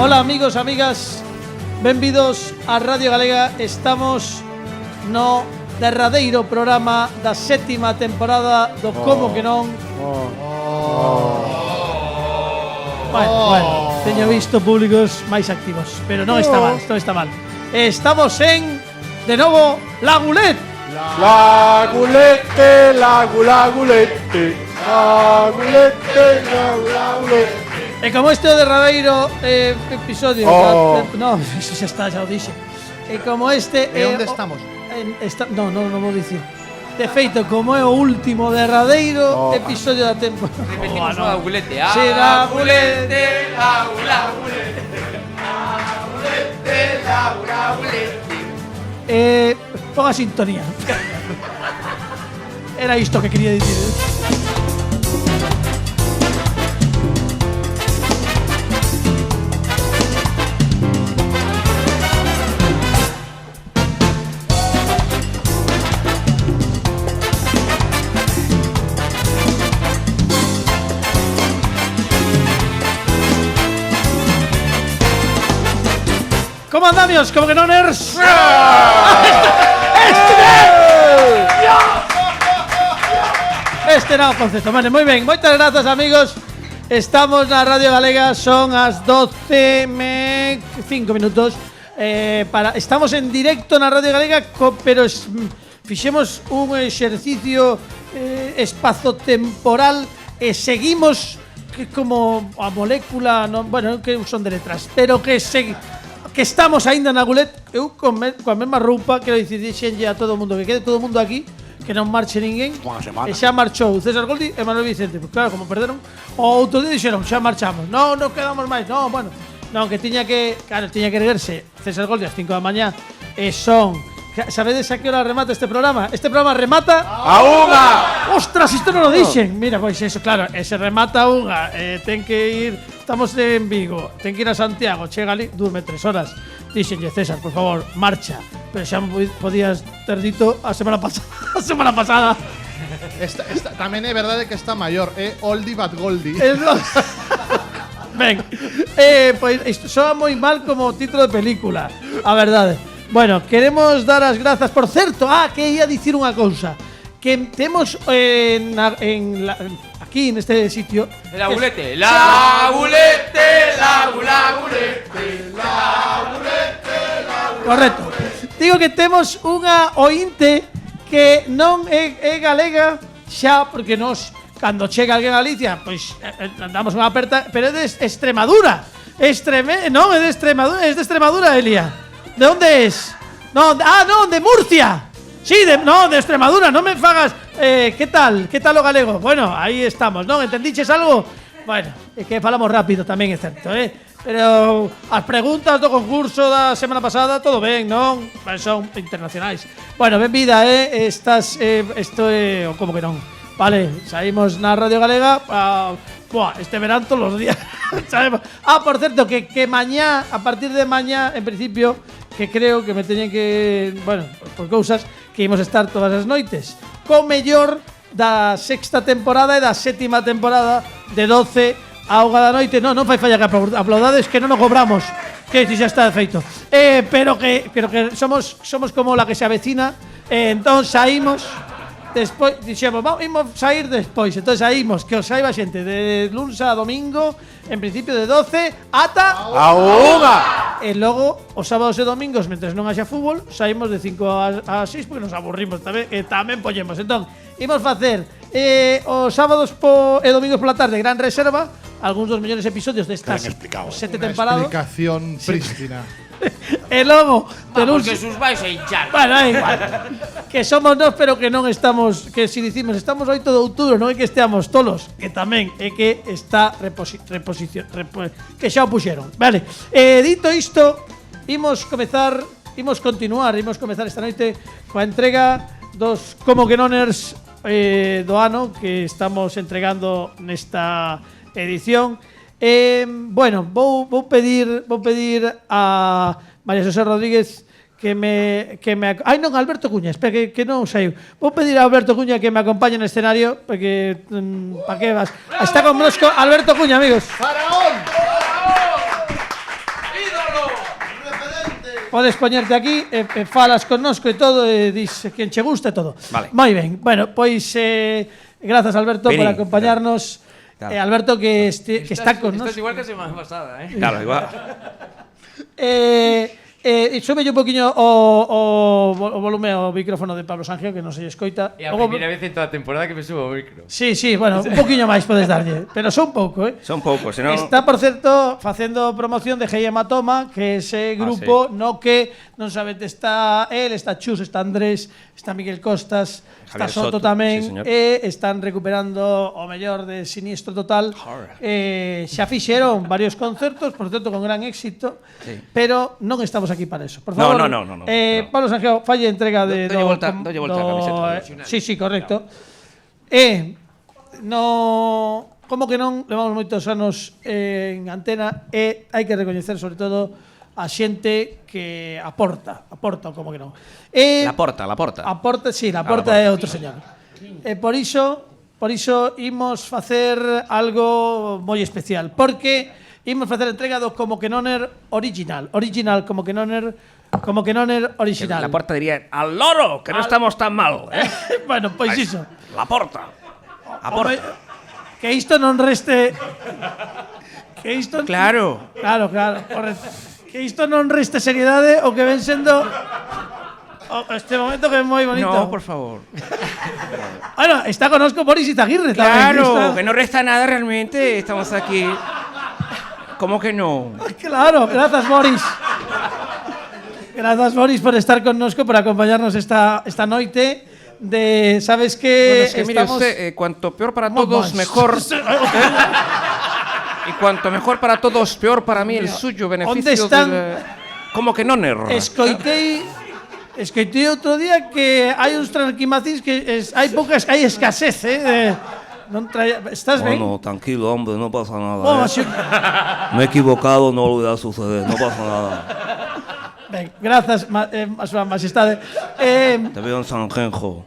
Hola amigos, amigas, benvidos a Radio Galega. Estamos no derradeiro programa da sétima temporada do Como que non. Bueno, teño visto públicos máis activos, pero non está mal, non está mal. Estamos en, de novo, Lagulet. Lagulete, lagulete, lagulete. E como este é o derradeiro episodio no, eso xa está, xa o dixe. E como este E onde estamos? Non vou dicir. De feito, como é o último derradeiro episodio da temporada. Repetimos o lagulete. Lagulete, lagulete. Pon a sintonía. Era isto que quería dicir. ¿Cómo andamos? ¿Cómo que no, nerds? Este era o concepto. Vale, moi ben. Moitas grazas, amigos. Estamos na Radio Galega. Son as 12:05 minutos. Estamos en directo na Radio Galega, pero fixemos un exercicio espazo-temporal e seguimos que como a molécula, non, bueno, que son de letras, pero que estamos aínda na Gulet. Eu coa mesma roupa, quero dicir, dixenlle a todo o mundo que quede todo o mundo aquí, que non marche ninguén. E xa marchou César Goldi e Manuel Vicente. Pues claro, como perderon, o outro día dixeron, xa marchamos. Non quedamos máis. Non, bueno, non, que tiña que erguerse César Goldi ás 5 da mañá. E son, sabedes a que hora remata este programa? Este programa remata a unha. Ostras, isto non o dixen. Mira, pois eso, claro, se remata a unha, ten que ir. Estamos en Vigo, ten que ir a Santiago, chega ali, durme 3 horas. Díxenlle, César, por favor, marcha. Pero xa podías ter dito a semana pasada. Tamén é verdade que está maior, é oldie but goldie. Ben, pois isto soa moi mal como título de película, a verdade. Bueno, queremos dar as grazas, por certo, que ia dicir unha cousa, que temos aquí neste sitio Lagulete. Correcto. Digo que temos unha ointe que non é galega xa, porque nos cando chega alguén a Galicia, pois damos unha aperta, pero é de Extremadura. Non, é de Extremadura, Elia. ¿De onde es? Non, de Murcia. Sí, de Extremadura, non me fagas. Que tal o galego? Bueno, aí estamos, non? Entendiches algo? Bueno, é que falamos rápido tamén, é certo, Pero as preguntas do concurso da semana pasada, todo ben, non? Son internacionais. Bueno, benvida, isto é o Como que non. Vale, saímos na Radio Galega. Este verán todos os días. Por certo, que mañá, a partir de mañá, en principio, que creo que me teñen que, bueno, por cousas, que imos estar todas as noites co mellor da sexta temporada e da sétima temporada de 12 a 1 da noite. Non fai falla que aplaudades, que non o cobramos, que si xa está feito. Pero que somos como la que se avecina. Entón saímos despois, dixemos, imos sair despois. Entón saímos, que os saiba xente, de luns a domingo, en principio de 12 ata a unha. E logo, os sábados e domingos, mentres non haxa fútbol, saímos de 5 a 6 porque nos aburrimos tamén, e tamén poñemos. Entón, imos facer os sábados e domingos pola tarde Gran Reserva, algúns dos mellores episodios destas 7 temporadas. Explicación prístina. E logo, porque sus vais a hinchar. Bueno, é igual. Que somos nós, pero que non estamos, que si dicimos estamos 8 de outubro, non é que esteamos tolos, que tamén é que está que xa o puxeron. Vale. Dito isto, imos continuar esta noite coa entrega dos Como que noners do ano que estamos entregando nesta edición. Bueno, vou pedir a María José Rodríguez que me Alberto Cuña, espera que non saiu. Vou pedir a Alberto Cuña que me acompañe no escenario porque para que vas. Está connosco Alberto Cuña, amigos. ¡Faraón! podes poñerte aquí e falas connosco e todo e dis quen che gusta e todo. Vale. Moi ben. Bueno, pois grazas Alberto por Vení. acompañarnos. Claro. Alberto que está con Estás nos. igual que semana pasada, Claro, igual. Súbelle un poquinho o volume ao micrófono de Pablo Sangeo que non se lle escoita. É a primeira vez en toda a temporada que me subo ao micro. Sí, bueno, un poquinho máis podes darlle, pero só un pouco, Son poucos, senón... Está, por certo, facendo promoción de Hey Hematoma, que é ese grupo no que non sabete está él, está Chus, está Andrés, está Miguel Costas, está Javier Soto Soto, tamén, sí, señor. e están recuperando o mellor de Siniestro Total. Xa fixeron varios concertos, por certo, con gran éxito, Sí. pero non estamos aquí para eso. Por No, favor, no. Pablo Sangeo, falle entrega de... Dolle volta a camiseta. Sí, correcto. No, como que non levamos moitos anos en antena e hai que recoñecer sobre todo a xente que aporta, como que non. La porta. Aporta, sí, la porta é outro señor. Por iso imos facer algo moi especial, porque imos facer entrega do Como que non er original, como que non er original. La porta diría, al loro, que no estamos tan mal. Bueno, pois iso. La porta. Home, que isto non reste. Que isto. Claro. Claro, correcto. Que isto non reste seriedade o que ven sendo este momento que é moi bonito. No, por favor. Bueno, está conozco Boris Izaguirre tamén. Claro, que no resta nada realmente. Estamos aquí. ¿Cómo que no? Claro, gracias Boris. Gracias Boris por estar connosco, por acompañarnos esta noite. Sabes que Bueno, es que mire estamos usted, cuanto peor para todos, mejor. Y cuanto mejor para todos, peor para mí el suyo beneficio. ¿Dónde están? ¿Cómo que no, Ner? Escoitei outro día que hai uns tranquimacís que hai escasez, ¿Estás ben? Bueno, tranquilo, hombre, no pasa nada. Oh, Me he equivocado, no volverá a suceder, no pasa nada. Ben, grazas, a súa majestade. Te veo en Sanjenjo.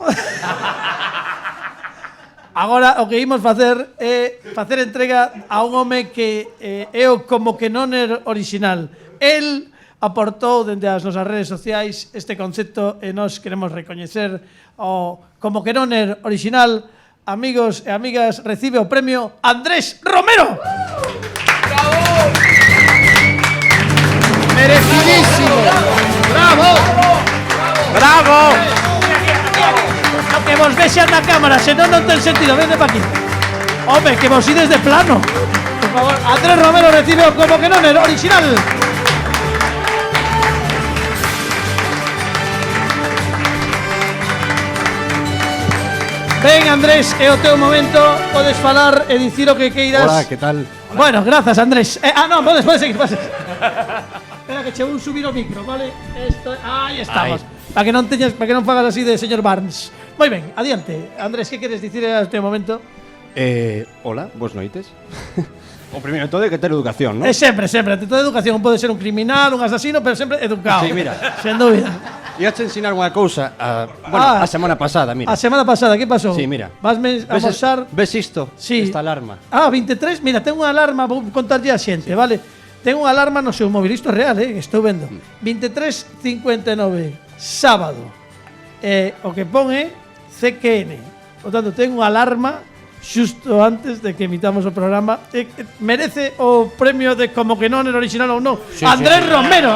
Agora o que imos facer é facer entrega a un home que é o Como que non er original. El aportou dende as nosas redes sociais este concepto e nós queremos recoñecer o Como que non er original. Amigos e amigas, recibe o premio Andrés Romero. ¡Bravo! Merecidísimo. ¡Bravo! No que vos vexan na cámara, senón non ten sentido, vende pa aquí. Home, que vos ides de plano. Por favor, Andrés Romero recibe o Como que non er original. Ben, Andrés, é o teu momento. Podes falar e dicir o que queiras. Hola, ¿qué tal? Bueno, grazas, Andrés. Non, podes seguir, Espera que che vou subir o micro, vale? Aí estamos. Para que non fagas así de señor Barnes. Moi ben, adiante. Andrés, que queres dicir ao teu momento? Hola, buenas noites. O primeiro de todo hai que ter educación, ¿no? Sempre, ante toda educación pode ser un criminal, un asasino, pero sempre educado. Sí, mira. Sen dúbida. Ia te ensinar unha cousa a semana pasada, mira. A semana pasada, que pasou? Sí, mira. Vasme a mostrar. Ves isto? Sí. Esta alarma. 23, mira, ten unha alarma, vou contarlle a xente, vale? Ten unha alarma no seu móvil, isto é real, estou vendo. 23:59, sábado. O que pon é CQN. Por tanto, ten unha alarma xusto antes de que emitamos o programa. Merece o premio de Como que non era original ou non. Sí, Andrés Romero.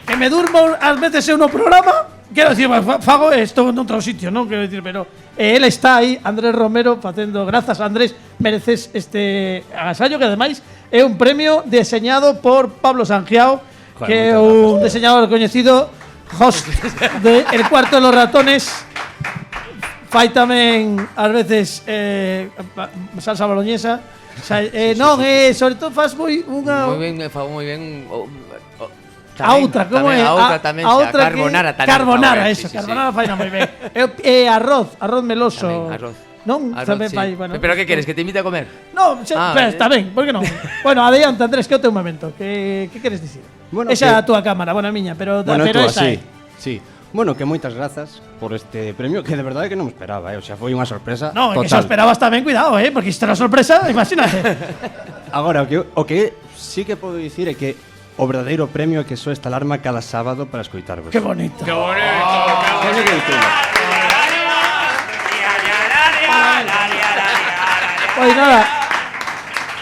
Que me durmo ás veces eu no programa. Quero dicir, fago estou en outro sitio, non? Quero dicir, pero ele está aí, Andrés Romero, facendo. Grazas, Andrés, mereces este agasallo que ademais é un premio deseñado por Pablo Sangiao, que é un diseñador coñecido, host de El Cuarto de los Ratones. Fai tamén ás veces salsa boloñesa. Non, sobre todo faz unha. Moi ben, fago moi ben. A outra, como é? A outra tamén, a outra carbonara tamén. Carbonara, fago, eso, sí, carbonara faina moi ben. E arroz meloso. Tamén, arroz. Non? Arroz, Tamén sí. fai, bueno. Pero que queres, que te invite a comer? No, está ben, por que non? Bueno, adiante, Andrés, que é o teu momento. Que queres dicir? Bueno, esa é a que- túa cámara, bueno, a miña, pero Bueno, pero tú esa así. é. Sí. Bueno, que moitas grazas por este premio que de verdade que non me esperaba, O sea, foi unha sorpresa No, total. que eso esperabas tamén, cuidado, porque isto era sorpresa, imagínate. Agora, o que sí que podo dicir é que o verdadeiro premio é que soe esta alarma cada sábado para escoitarvos. Qué bonito. Teño que dicirlo. Pois nada,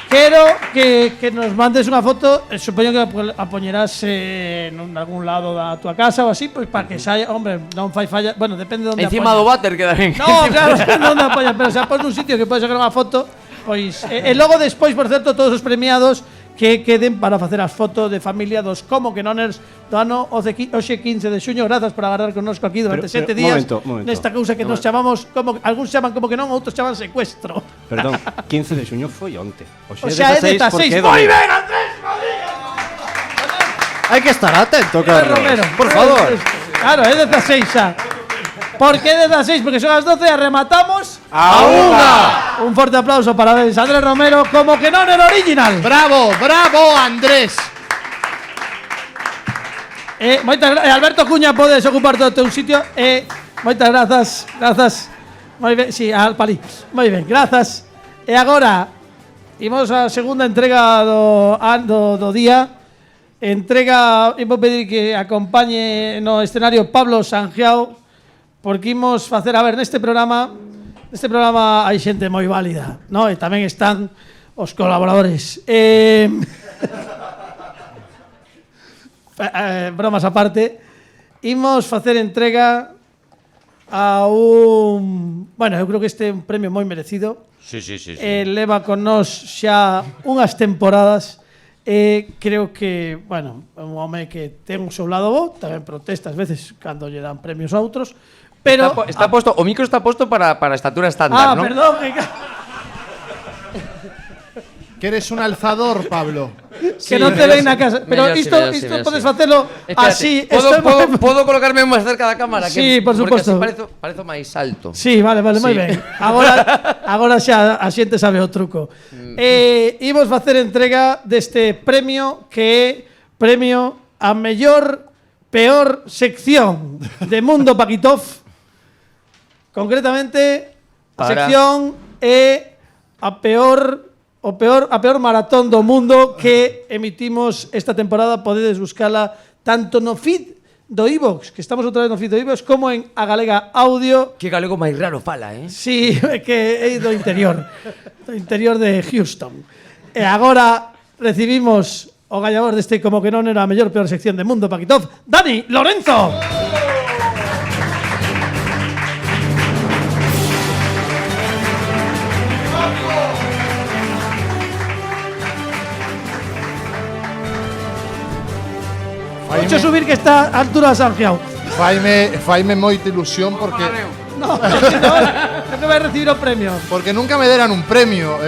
quero que nos mandes unha foto, supoño que a poñerás en algún lado da tua casa ou así, pois para que saia, hombre, non fai falla, bueno, depende de onde Encima do váter queda ben. No, claro, non da polla, pero se a pon nun sitio que podes sacar unha foto, pois e logo despois, por certo, todos os premiados que queden para facer as fotos de familia dos Como que Noners do ano hoxe 15 de xuño. Grazas por agarrar connosco aquí durante 7 días momento. nesta cousa que nos chamamos como algúns chaman como que non, outros chaman secuestro. Perdón, 15 de xuño foi onte. O sea, é 16. Moi ben, Andrés Rodríguez. Hai que estar atento, Carlos. Romero. Por favor. Claro, é 16 xa. ¿Por qué 16? Porque son as 12 e rematamos A unha. Un forte aplauso para Andrés Romero, Como que non era original. Bravo, bravo, Andrés. Moitas Alberto Cuña, podes ocupar todo o teu sitio. Moitas grazas. Moi ben, si, al palí. Moi ben, grazas. E agora imos á segunda entrega do día. Entrega, imos pedir que acompañe no escenario Pablo Sangiao, porque imos facer, a ver, neste programa hai xente moi válida, no? E tamén están os colaboradores. Bromas aparte, imos facer entrega a un... Bueno, eu creo que este é un premio moi merecido. Sí. Leva con nós xa unhas temporadas. Creo que, bueno, é un home que ten un seu lado bo, tamén protesta ás veces cando lle dan premios a outros, pero... Está puesto, o micro está puesto para estatura estándar, ¿no? Perdón. Que eres un alzador, Pablo. Que non te ven na casa. Pero Mellor isto sí. podes facelo así. Puedo colocarme máis cerca da cámara? Sí, por suposto. Porque así parezo máis alto. Sí, vale, moi ben. Agora xa a xente sabe o truco. Imos facer entrega deste premio que é premio a mellor peor sección de Mundo Paquitov. Concretamente, a sección é a peor maratón do mundo que emitimos esta temporada. Podedes buscala tanto no feed do iVox, que estamos outra vez no feed do iVox, como en A Galega Audio. Que galego máis raro fala, Sí, que é do interior de Houston. E agora recibimos o gañador deste Como que non era a mellor peor sección de Mundo Paquitov, Dani Lorenzo. Ocho subir que está a altura de Sangiao. Faime moita ilusión porque No vai recibir o premio. porque nunca me deran un premio.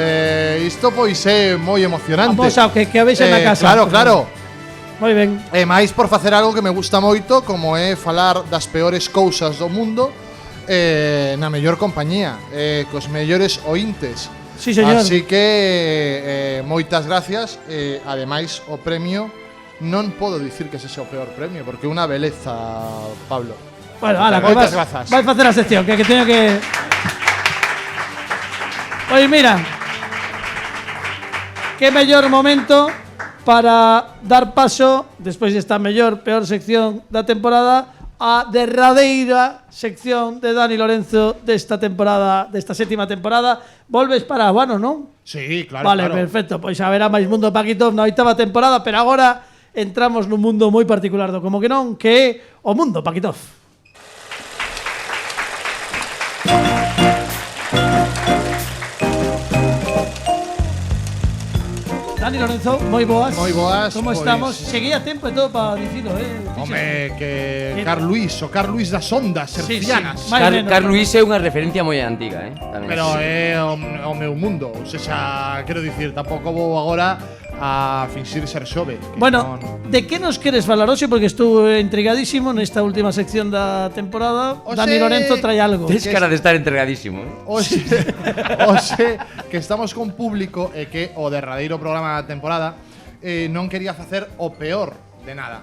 Isto pois é moi emocionante. Vamos ao que a veixa na casa. Claro. Moi ben. E máis por facer algo que me gusta moito, como é falar das peores cousas do mundo na mellor compañía, cos mellores ointes. Sí, señor. Así que moitas gracias. Ademais, o premio non podo dicir que ese sea o peor premio, porque é unha beleza, Pablo. Bueno, ala, que Moitas grazas. vai facer a sección, que teño que... Pois mira, que mellor momento para dar paso, despois desta mellor, peor sección da temporada, a derradeira sección de Dani Lorenzo desta temporada, desta sétima temporada. Volves para Bueno, non? Sí, claro. Vale, perfecto. Pois haberá máis Mundo Paquitov na oitava temporada, pero agora entramos nun mundo moi particular do Como que non, que é o Mundo Paquitov. Dani Lorenzo, moi boas. Moi boas, Como pois- estamos? Cheguei a tempo e todo para dicilo, Home, que Carl Luis das ondas hercianas. máis menos. Carl Luis é unha referencia moi antiga, tamén. Pero é o meu mundo. Ou seja, quero dicir, tampouco vou agora a finxir ser xove. que Bueno, non- de que nos queres falar hoxe? Porque estuve intrigadísimo nesta última sección da temporada. Oxe, Dani Lorenzo trae algo. Tes cara de estar entregadísimo, Oxe, que estamos con público e que o derradeiro programa da temporada non quería facer o peor de nada.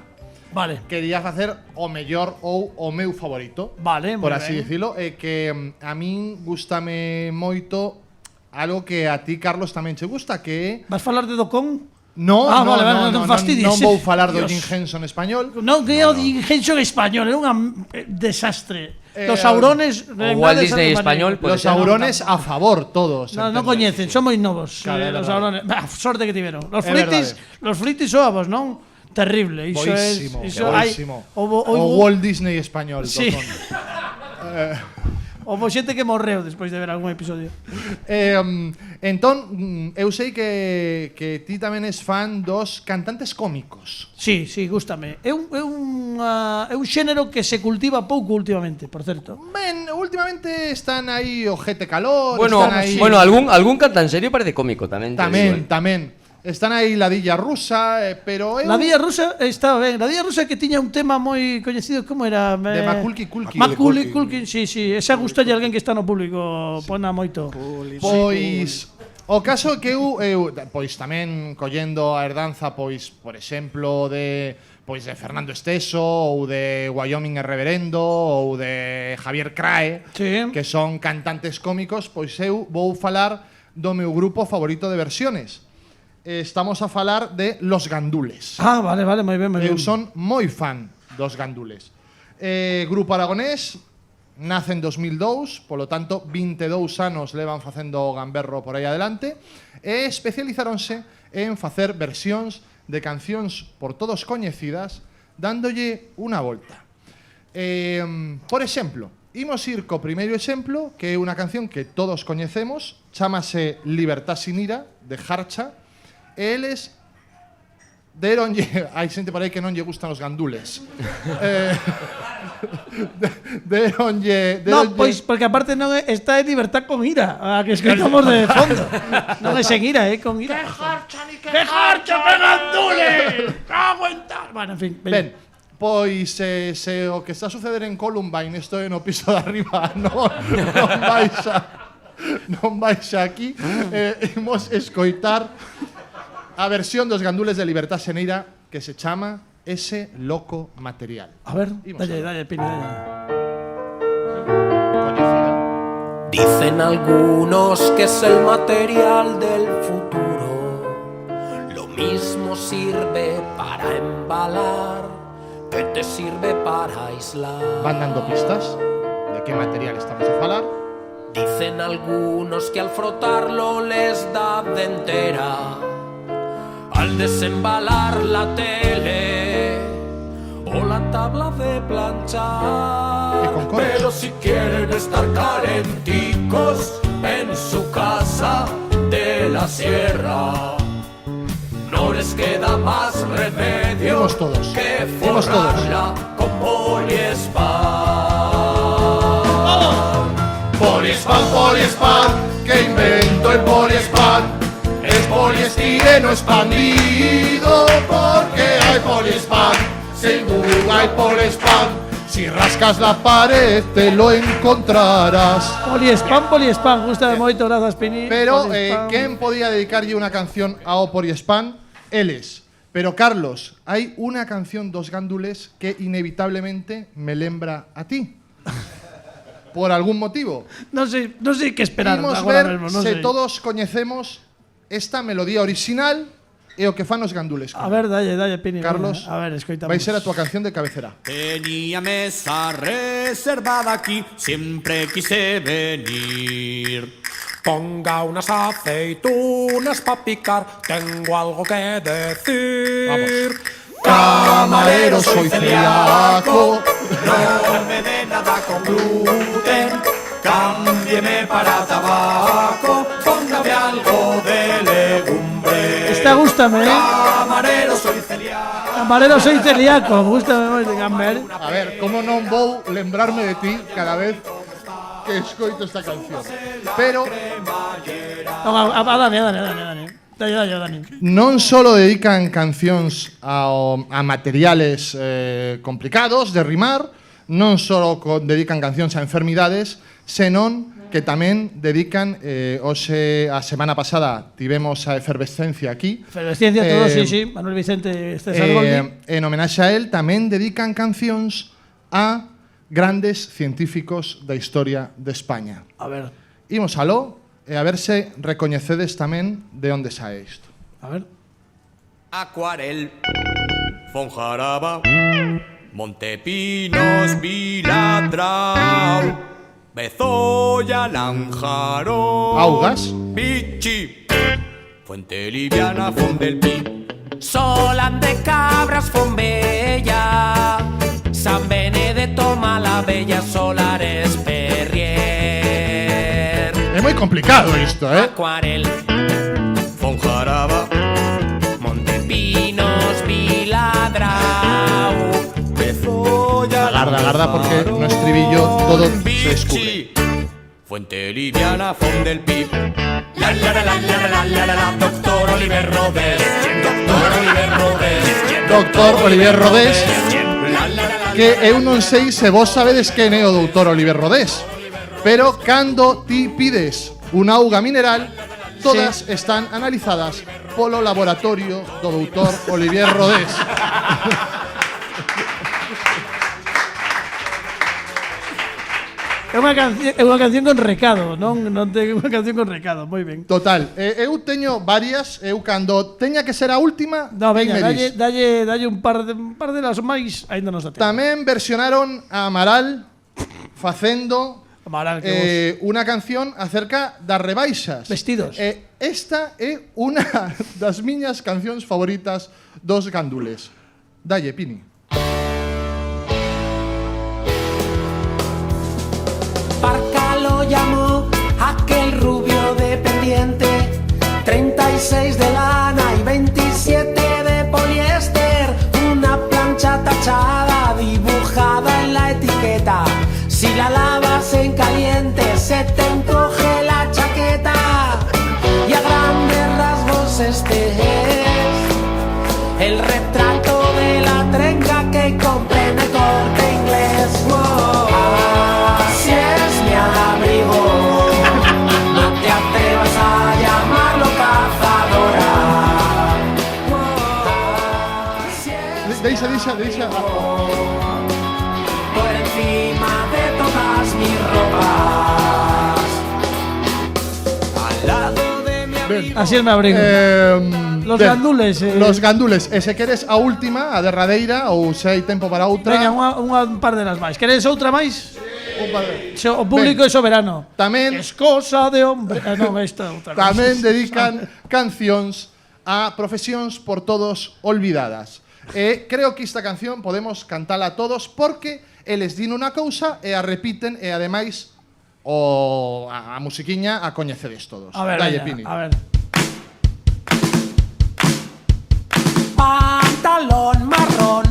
Vale. quería facer o mellor ou o meu favorito. Vale, moi por así ben. decirlo, que a min gustame moito algo que a ti, Carlos, tamén che gusta, que é Vas falar de Docón? No, Ah, no, vale, vale, no, non no, fastidies. non vou falar do Dios. Jim Henson español. Non, que é o Ingenso en español, é un desastre. Los Eh, saurones... O Walt Disney español, puede Los ser. saurones a favor, todos. No, non entendo. coñecen, son moi novos. Claro, é Los verdade. saurones. Bah, sorte que tiveron. É Los fritis soavos, non? Terrible. Iso Boísimo, iso hai- boísimo. Houbo- O houbo- Walt Disney español. Sí. Docón. Houbo xente que morreu despois de ver algún episodio. Entón, eu sei que ti tamén és fan dos cantantes cómicos. Sí, sí, gústame. É un xénero que se cultiva pouco últimamente, por certo. Ben, últimamente están aí o Jete Calor, Bueno, están aí bueno, algún canta en serio parece cómico tamén. te digo, tamén. Están aí la Dilla Rusa, pero eu La Villa Rusa estaba ben. La Villa Rusa que tiña un tema moi coñecido, como era? De Macaulay Culkin. Macaulay Culkin, sí, sí. Esa gustalle alguén que está no público, pona moito. Pois o caso é que eu pois tamén collendo a herdanza, pois, por exemplo, de Fernando Esteso ou de Wyoming e Reverendo ou de Javier Crae, Sí. que son cantantes cómicos, pois eu vou falar do meu grupo favorito de versiones. Estamos a falar de Los Gandules. Ah, vale, vale, moi ben, moi ben. Eu son moi fan dos Gandules. Grupo aragonés, nace en 2002, polo tanto 22 anos levan facendo o gamberro por aí adelante, e especializáronse en facer versións de cancións por todos coñecidas, dándolle unha volta. Por exemplo, imos ir co primeiro exemplo, que é unha canción que todos coñecemos, chámase Libertad sin ira, de Jarcha. Eles deronlle, hai xente por aí que non lle gustan os gandules. Deronlle. No, pois, porque aparte non é, está en libertad con ira, a que escoitamos de fondo. Non é sen ira, con ira. ¡Que jarcha, que gandules! ¡Cago en tal! Bueno, en fin. Ben, pois se o que está a suceder en Columbine, isto é no piso de arriba, non vais aquí, imos escoitar a versión dos gandules de Libertad sen ira que se chama Ese loco material. A ver, Imos dalle, Pini, dalle. Coñecida. Dicen algunos que es el material del futuro. Lo mismo sirve para embalar que te sirve para aislar. Van dando pistas de que material estamos a falar. Dicen algunos que al frotarlo les da dentera. Al desembalar la tele o la tabla de planchar. Y con corcho. Pero si quieren estar calenticos en su casa de la sierra, no les queda más remedio Vimos todos. que Vimos todos. forrarla con poliespan. Poliespan, poliespan, que inventó el poliespan. Es poliestireno expandido porque hay poliespan. Sin duda hay poliespan. Si rascas la pared te lo encontrarás. Poliespan, gusta moito, grazas, Pini. Pero, Poliespan. ¿quién podía dedicarlle una canción ao poliespan? Eles. Pero, Carlos, hai unha canción dos gandules que inevitablemente me lembra a ti. Por algún motivo. Non sei que esperar Imos agora ver mesmo, non se sei. todos coñecemos esta melodía original e o que fan os gandules. A ver, dalle, Pini. Carlos, a ver, escoitamos. vai ser a tua canción de cabecera. Tenía mesa reservada aquí, siempre quise venir. Ponga unas aceitunas pa' picar, tengo algo que decir. Camarero, soy celíaco. No me dé nada con gluten, cámbieme para tabaco, póngame algo de legumbre. Esta gústame, Camarero, soy celíaco. Camarero, soy celíaco, gústame moito, Gamber. A ver, como non vou lembrarme de ti cada vez que escoito esta canción. Pero No, Dani. Dalle, Dani. non solo dedican cancións a materiales complicados de rimar, non solo dedican cancións a enfermidades, senón que tamén dedican hoxe, a semana pasada tivemos a Efervescencia aquí. Efervescencia, todo, sí, Manuel Vicente César Goldi. En homenaxe a él tamén dedican cancións a grandes científicos da historia de España. A ver. Imos aló e a ver se recoñecedes tamén de onde sae isto. A ver. Acuarel, Fonjaraba, Montepinos, Viladrau, Bezoya, Lanjarón, Augas, Pichi, Fuente Liviana, Fondelpi, Solán de Cabras, Fombella, San Benedetto, Malabella, Solares, Perrier. é moi complicado isto, Acuarel, Fonjaraba, Montepinos, Viladrau, Bezoya, Agarda, porque no estribillo todo se descubre. Fuente Liviana, Fondelpi, la, Doctor Oliver Rodés, Doctor Oliver Rodés, que eu non sei se vos sabedes quen é o Doutor Oliver Rodés, pero cando ti pides unha auga mineral, todas están analizadas polo laboratorio do Doutor Oliver Rodés. É unha canción con recado, non ten unha canción con recado, moi ben. Total, eu teño varias, eu cando teña que ser a última, No, veña, dime dis. dalle un par de las máis, aínda nos dá tempo. Tamén versionaron a Amaral facendo Amaral, que unha canción acerca das rebaixas. Vestidos. Esta é unha das miñas cancións favoritas dos gandules. Dalle, Pini. Parca lo llamó aquel rubio dependiente, 36 de lana y 27 de poliéster, una plancha tachada dibujada en la etiqueta. Si la lavas en caliente se te encoge la chaqueta. Y a grandes rasgos este es el retrato de la trenca que compré en el Corte Inglés. Wow. Así es mi abrigo, no te atrevas a llamarlo cazadora. Wow. Así es Deixa. por encima de todas mis ropas. al lado de mi amigo. Así es me abrigo. Los gandules. Los gandules. E se queres a última, a derradeira, ou se hai tempo para outra. Veña, un par de las máis. Queredes outra máis? Un par de- O público é soberano. Tamén, Es cosa de hombre. Non, esta é outra cosa. tamén dedican cancións a profesións por todos olvidadas. Creo que esta canción podemos cantala todos porque eles din unha cousa e a repiten e ademais a musiquiña a coñecedes todos. A ver, Dalle, veña, Pini. a ver. Pantalón marrón,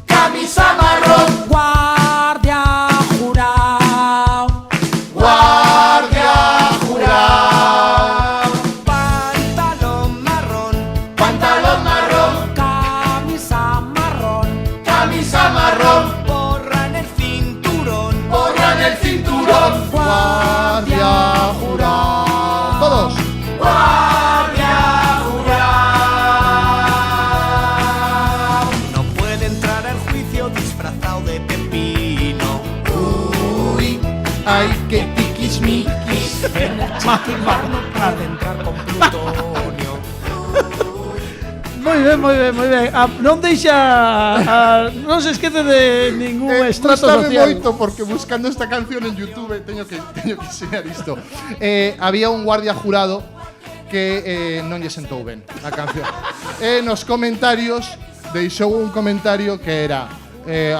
Camisa marrón, guardia jurado, pantalón marrón, camisa marrón, porra en el cinturón, Guardia jurado. Todos. no puede entrar al juicio disfrazado de pepino. Uy, Ay, que tiquismiquis. adentrar con plutonio. Moi ben. Non non se esquece de ningún estrato Gústame social. moito porque buscando esta canción en YouTube teño que enseñar isto. Había un guardia jurado que non lle sentou ben a canción. Nos comentarios deixou un comentario que era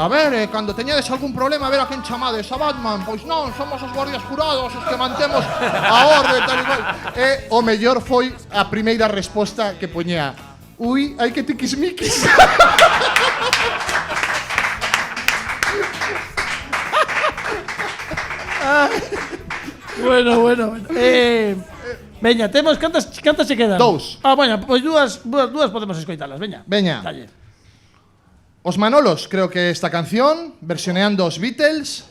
a ver, cando teñades algún problema, a ver a quen chamades, a Batman. Pois non, somos os guardias jurados os que mantemos a orde, tal e cual. O mellor foi a primeira resposta que poñía: Uy, hai que tiquismiquis. Bueno. Veña, temos cantas se quedan? Dous. Bueno, pois dúas podemos escoitalas, veña. Veña. Dalle. Os Manolos, creo que esta canción, versioneando os Beatles,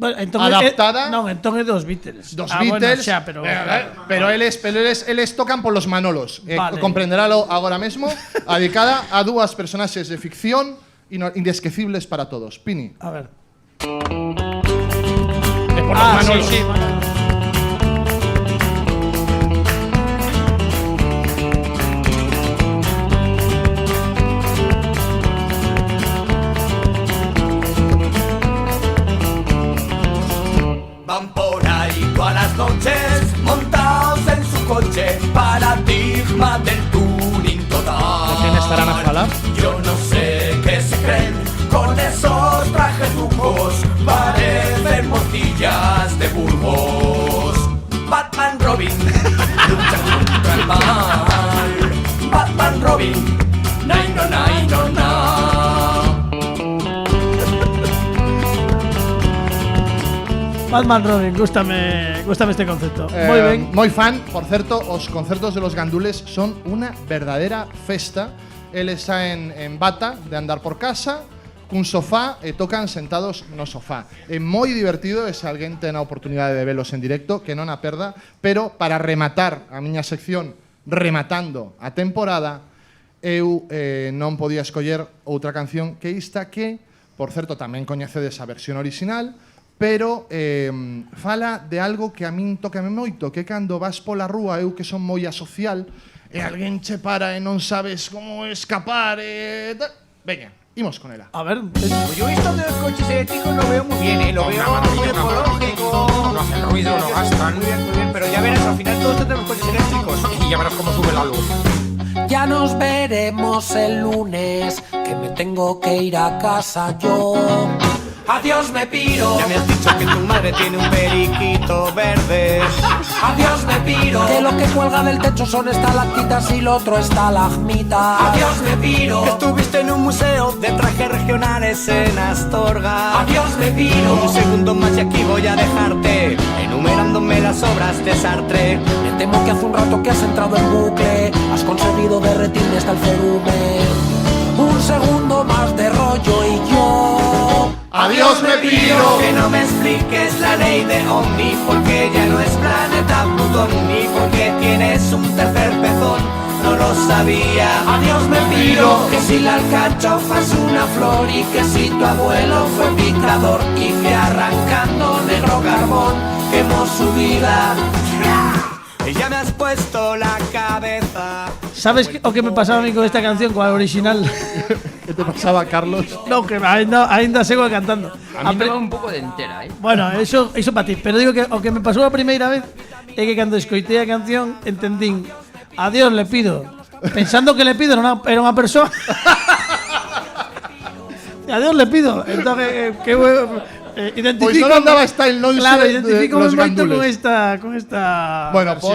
Bueno, entonces, adaptada. non, entón é dos Beatles. Dos Bueno, Beatles, xa, pero eles tocan por los Manolos. Vale. Comprenderálo agora mesmo. Dedicada a dúas personaxes de ficción inesquecibles para todos. Pini. A ver. Por los Manolos. Sí, bueno. Van por ahí todas las noches, montados en su coche, paradigma del tuning total. ¿De quién estarán a falar? Yo no sé qué se creen con esos trajes lujos, parecen morcillas de Burgos. Batman Robin luchan contra el mal. Batman Robin, nai no nai no na. Batman Robin, gústame este concepto. Moi ben. Moi fan, por certo, os concertos de los gandules son unha verdadera festa. Eles saen en bata de andar por casa, cun sofá e tocan sentados no sofá. É moi divertido e se alguén ten a oportunidade de velos en directo, que non a perda. Pero para rematar a miña sección rematando a temporada, eu non podía escoller outra canción que esta que, por certo, tamén coñecedes a versión original, pero fala de algo que a min tócame moito, que cando vas pola rúa, eu que son moi asocial, e alguén che para e non sabes como escapar e tal. Veña, imos con ela. A ver. Pues yo esto de los coches eléctricos lo veo muy bien, lo veo muy ecológico. No hacen ruido, no gastan. Muy bien, pero ya verás, al final todos tenemos coches eléctricos. Y ya verás cómo sube la luz. Ya nos veremos el lunes, que me tengo que ir a casa yo. Adiós me piro. Ya me has dicho que tu madre tiene un periquito verde. Adiós me piro. Que lo que cuelga del techo son estalactitas y lo otro estalagmita. Adiós me piro. Que estuviste en un museo de trajes regionales en Astorga. Adiós me piro. Un segundo más y aquí voy a dejarte enumerándome las obras de Sartre. Me temo que hace un rato que has entrado en bucle, has conseguido derretirme hasta el cerumen. Un segundo más de rollo y yo. Adiós me piro. Que no me expliques la ley de Omni, porque ya no es planeta Plutón, ni porque tienes un tercer pezón, no lo sabía. Adiós me piro. Que si la alcachofa es una flor y que si tu abuelo fue picador y que arrancando negro carbón quemó su vida. Y ya me has puesto la cabeza. ¿Sabes o que me pasaba a mí con esta canción, con la original? ¿Qué te pasaba, Carlos? No, que ainda sigo cantando. A mí me va un pouco de entera, Bueno, eso para ti. Pero digo que o que me pasou a primeira vez é que cando escoitei a canción entendín adiós le pido, pensando que le pido era unha persoa. Adiós le pido. Entonces, identifico. Pois non andaba style nonsense. Claro, identifico de los moito gandules. con esta Bueno, versión.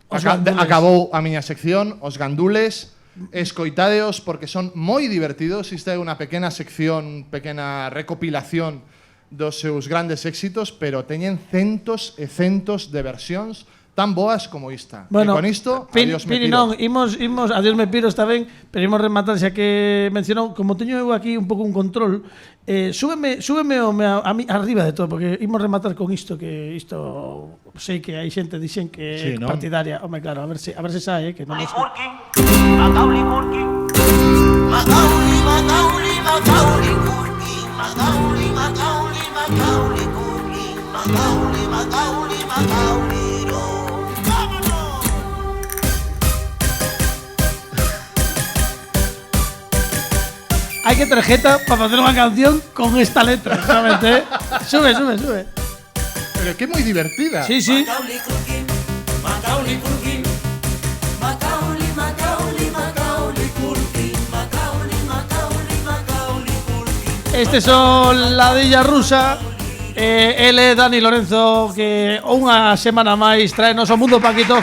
pois gandules. acabou a miña sección, os gandules. Escoitadeos porque son moi divertidos. Esta é unha pequena sección, pequena recopilación dos seus grandes éxitos, pero teñen centos e centos de versións tan boas como esta. Bueno, e con isto, adiós me Pini, piro. non, imos adiós me piro, está ben, pero imos rematar xa que mencionou, como teño eu aquí un pouco un control, súbeme a mí arriba de todo, porque imos rematar con isto, que isto sei que hai xente dixen que Sí, é non? partidaria. Home, claro, a ver se sae, que non nos... Hai que tarjeta para facer unha canción con esta letra, solamente, Sube. Pero que é moi divertida. Sí. Este son Ladilla Rusa. Ele, Dani Lorenzo, que unha semana máis traenos ao mundo Paquito.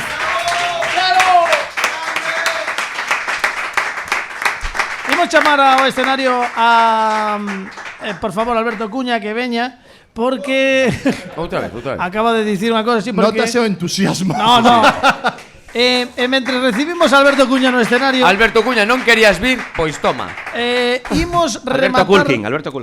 Imos chamar ao escenario a por favor, Alberto Cuña, que veña, porque Outra vez. acaba de dicir unha cosa así porque... Notase o entusiasmo. No. mentre recibimos a Alberto Cuña no escenario, Alberto Cuña, non querías vir? Pois toma. imos rematar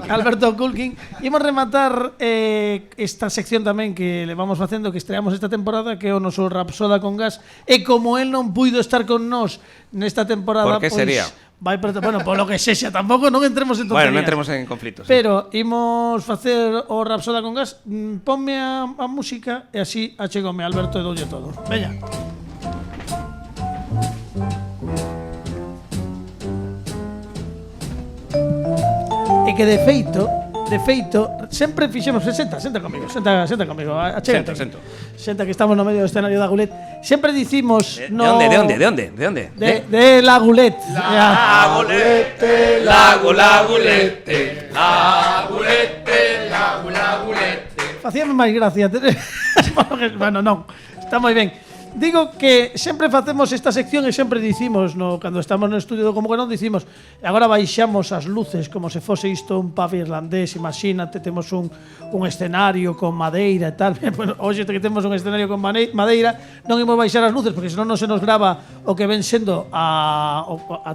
Alberto Culkin. Imos rematar esta sección tamén que le vamos facendo, que estreamos esta temporada, que é o noso Rapsoda con Gas. E como él non puido estar con nós nesta temporada, Por que pois sería? vai bueno, polo que sexa, tampouco non entremos en tonterías. Bueno, non entremos en conflitos. Pero imos facer o Rapsoda con Gas. Ponme a música e así achegome Alberto e doulle todo. Veña. E que de feito, sempre fixemos, senta comigo, achégate. Senta que estamos no medio do escenario da Gulet. Sempre dicimos ¿De dónde? De la Gulet. La Gulete, la Gulete, la Gulete, la Gulete. Facíame máis gracia. Bueno, non, está moi ben. Digo que sempre facemos esta sección e sempre dicimos, cando estamos no estudio do Como que non, dicimos agora baixamos as luces como se fose isto un pub irlandés, imagínate, temos un escenario con madeira e tal. Bueno, hoxe que temos un escenario con madeira, non imos baixar as luces porque senón non se nos grava o que ven sendo a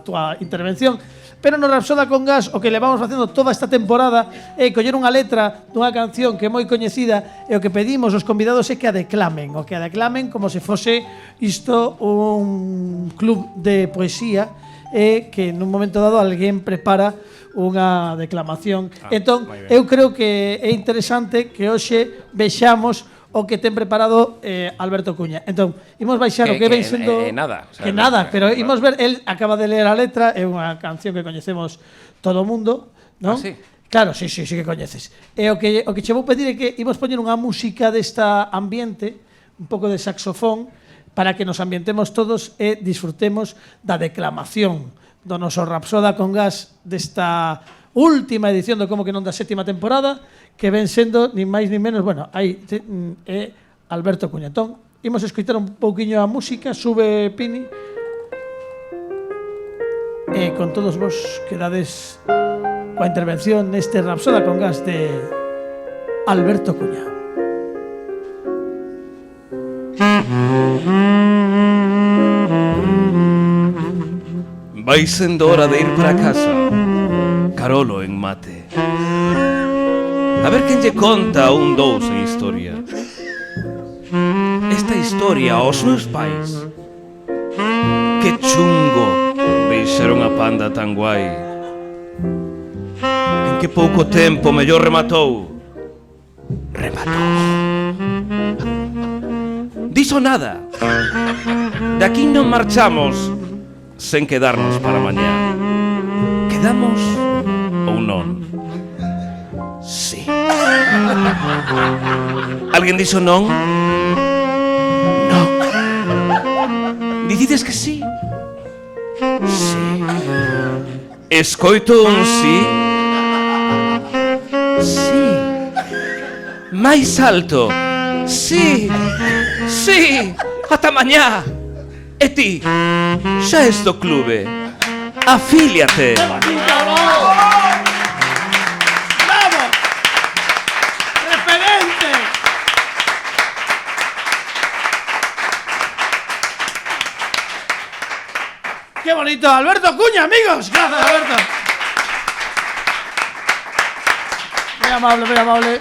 túa intervención. Pero no Rapsoda con Gas o que levamos facendo toda esta temporada é coller unha letra dunha canción que é moi coñecida e o que pedimos aos convidados é que a declamen, como se fose isto un club de poesía e que nun momento dado alguén prepara unha declamación. Entón, eu creo que é interesante que hoxe vexamos o que ten preparado Alberto Cuña. Entón, imos baixar o que ven sendo nada, o sea, que nada, pero imos ver, el acaba de ler a letra, é unha canción que coñecemos todo o mundo, non? Ah, sí. Claro, sí que coñeces. E o que che vou pedir é que imos poñer unha música desta ambiente, un pouco de saxofón, para que nos ambientemos todos e disfrutemos da declamación do noso Rapsoda con Gas desta última edición do Como que non da sétima temporada, que ven sendo nin máis nin menos, bueno, aí é Alberto Cuña. Entón, imos escoitar un pouquiño a música, sube Pini. E con todos vos quedades coa intervención neste Rapsoda con Gas de Alberto Cuña. Vai sendo hora de ir para casa, Carolo en mate. A ver quen lle conta un dous en historia. Esta historia aos meus pais. Que chungo veixeron a panda tan guai. En que pouco tempo mellor rematou. Diso nada. De aquí non marchamos sen quedarnos para mañá. Quedamos ou non? Sí. Alguén dixo non? Non. Dicides que sí? Sí. Escoito un sí? Sí. Máis alto? Sí. Sí. Ata mañá. E ti? Xa es do clube. Afíliate. ¡Qué bonito! ¡Alberto Cuña, amigos! ¡Gracias, Alberto! Muy amable.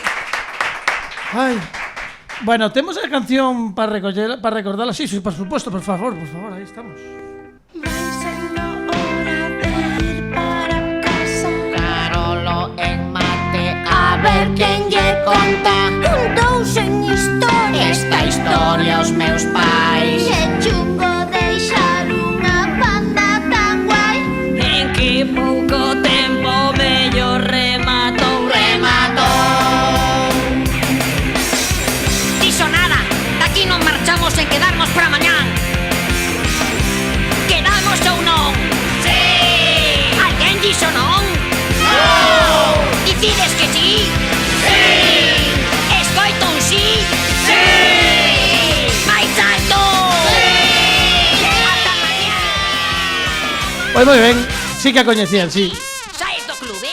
Ay. Bueno, tenemos la canción para recordarla. Sí, por supuesto, por favor, ahí estamos. Vai sendo hora de ir para casa, Carolo en mate, a ver quen lle conta un dous en historia. Esta historia aos meus pais. Que chungo deixar unha banda tan guai. En que pouco tempo mellor rematou. Dixo nada, daqui non marchamos en quedarnos para mañán. Quedamos ou non? Sí! Alguén dixo non? Non! Dicides que sí? Sí! Escoito un sí? Sí! Máis alto? Sí! Ata mañá! Pois moi ben, sí que a coñecían, sí. Saes do clube?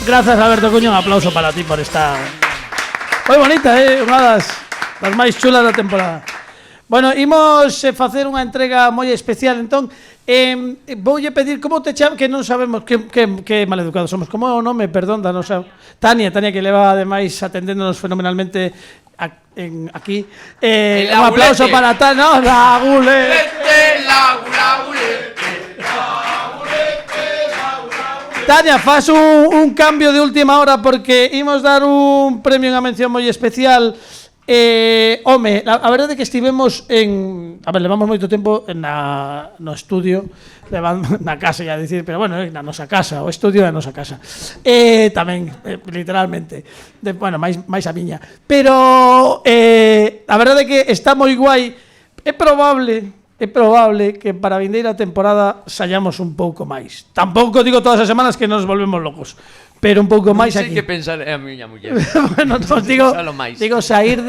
Gracias, Alberto Cuña, un aplauso para ti por esta... Moi bonita, unha das máis chulas da temporada. Bueno, imos facer unha entrega moi especial, entón voulle pedir como te chamas, que non sabemos que maleducados somos. Como é o nome, perdón, da nosa Tania, que leva ademais atendéndonos fenomenalmente aquí. Un aplauso para Tania, Lagulete. Tania, faz un cambio de última hora porque imos dar un premio, unha mención moi especial. Home, a verdade é que estivemos levamos moito tempo no estudio, na casa, ia dicir, pero bueno, na nosa casa, o estudio é a nosa casa. Tamén, literalmente, máis a miña. Pero a verdade é que está moi guai. É probable que para a vindeira temporada sallamos un pouco máis. Tampouco digo todas as semanas que nos volvemos locos, pero un pouco máis aquí. Non sei que pensar é a miña muller. Bueno, non digo sair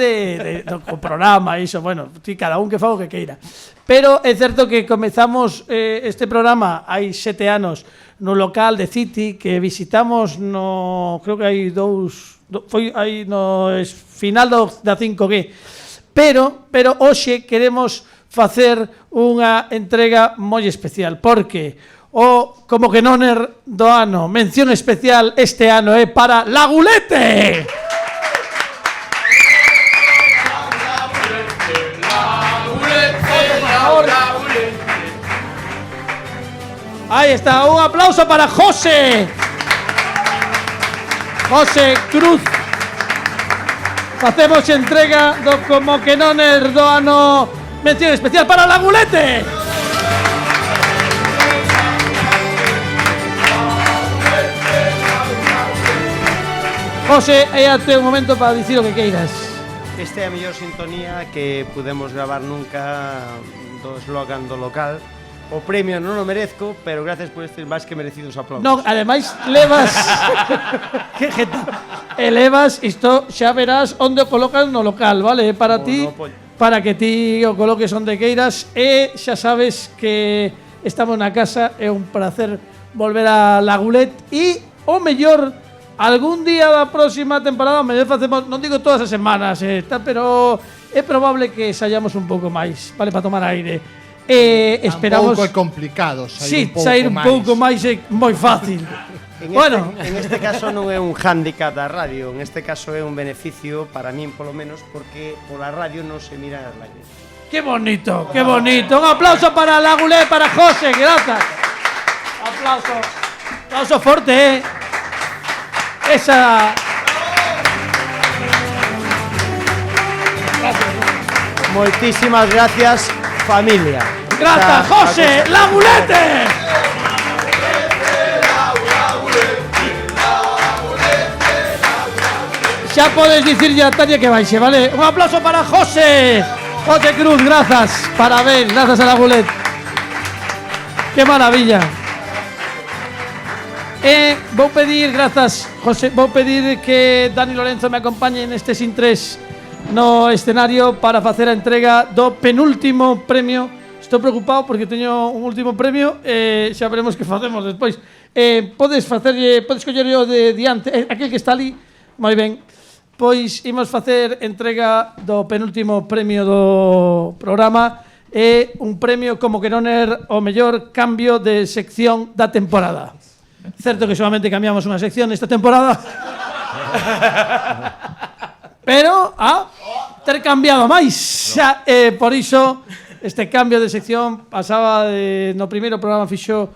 do programa, iso, bueno, cada un que faga o que queira. Pero é certo que comezamos este programa hai 7 anos no local de City que visitamos creo que hai foi aí no final da 5G. Pero hoxe queremos facer unha entrega moi especial porque como que non er do ano, mención especial este ano é para Lagulete. Aí está, un aplauso para José Cruz. Facemos entrega do como que non er do ano, mención especial para Lagulete. José, é até un momento para dicir o que queiras. Esta é a mellor sintonía que pudemos gravar nunca do slogan do local. O premio non o merezco, pero gracias por estes máis que merecidos aplausos. Non, ademais levas que jeta. Elevas isto, xa verás onde o colocas no local, vale? Para ti, para que ti o coloques onde queiras. E xa sabes que estamos na casa, é un placer volver a Lagulet e o mellor algún día da próxima temporada, mellor facemos, non digo todas as semanas, pero é probable que saíamos un pouco máis, vale, para tomar aire. Esperamos. Tampouco é complicado sair un pouco máis é moi fácil. En este caso non é un hándicap da radio, en este caso é un beneficio para min polo menos porque pola radio non se miran as lágrimas. ¡Qué bonito, qué bonito! Un aplauso para Lagulé, para José, gracias. Aplauso fuerte, Esa. Moitísimas gracias, familia. Gracias, José, Lagulete. Xa podes dicirlle a Tania que baixe, vale? Un aplauso para José Cruz, gracias. Parabéns, gracias a Lagulet. Qué maravilla. Vou pedir, grazas, José, vou pedir que Dani Lorenzo me acompañe neste Sin 3 no escenario para facer a entrega do penúltimo premio. Estou preocupado porque teño un último premio, xa veremos que facemos despois. Podes collerlle o de diante, aquel que está ali, moi ben. Pois imos facer entrega do penúltimo premio do programa. É un premio como que non é o mellor cambio de sección da temporada. Certo que solamente cambiamos unha sección esta temporada. Pero ter cambiado máis. Por iso este cambio de sección pasaba no primeiro programa fixo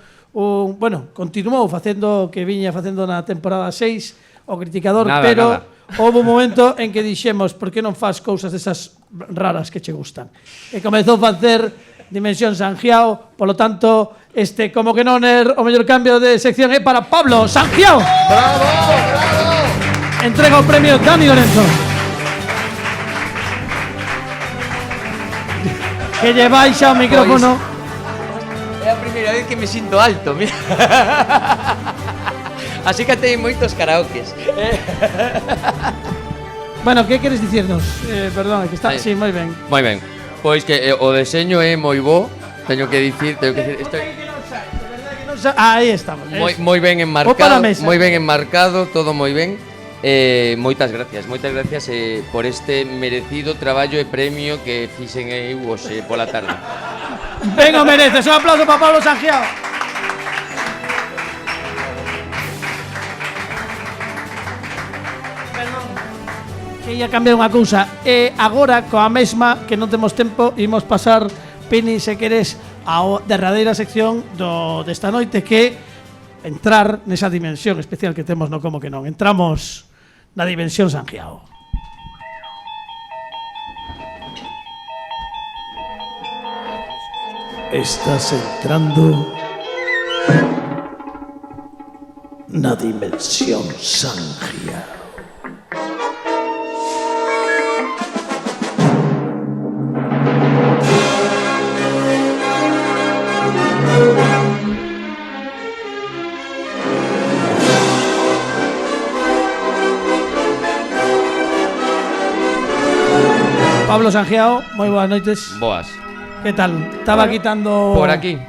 continuou facendo que viña facendo na temporada 6 o criticador, pero houve un momento en que dixemos por que non faz cousas desas raras que che gustan. E comezou a facer Dimensión Sanjiao, polo tanto, como que non é o mellor cambio de sección é para Pablo Sanjiao. Bravo, bravo. Entrega o premio Dani Lorenzo. Que lle baixa o micrófono. É a primeira vez que me sinto alto, mira. Así que teño moitos karaokes. Bueno, que queres dicirnos? Perdón, que está... Sí, moi ben. Moi ben. Pois que o deseño é moi bo. Teño que dicir, Aí estamos. Moi ben enmarcado, moi ben enmarcado, todo moi ben. Moitas gracias por este merecido traballo e premio que fixen eu hoxe pola tarde. Ben o mereces, un aplauso para Pablo Sangiao. Que ia cambiar unha cousa. Agora, coa mesma, que non temos tempo, imos pasar, Pini, se queres, a derradeira sección desta noite, que entrar nesa dimensión especial que temos no Como que non. Entramos na dimensión Sangiao. Estás entrando na dimensión Sangiao. Pablo Sangiao, moi boas noites. Boas. Que tal? Estaba quitando... Por aquí.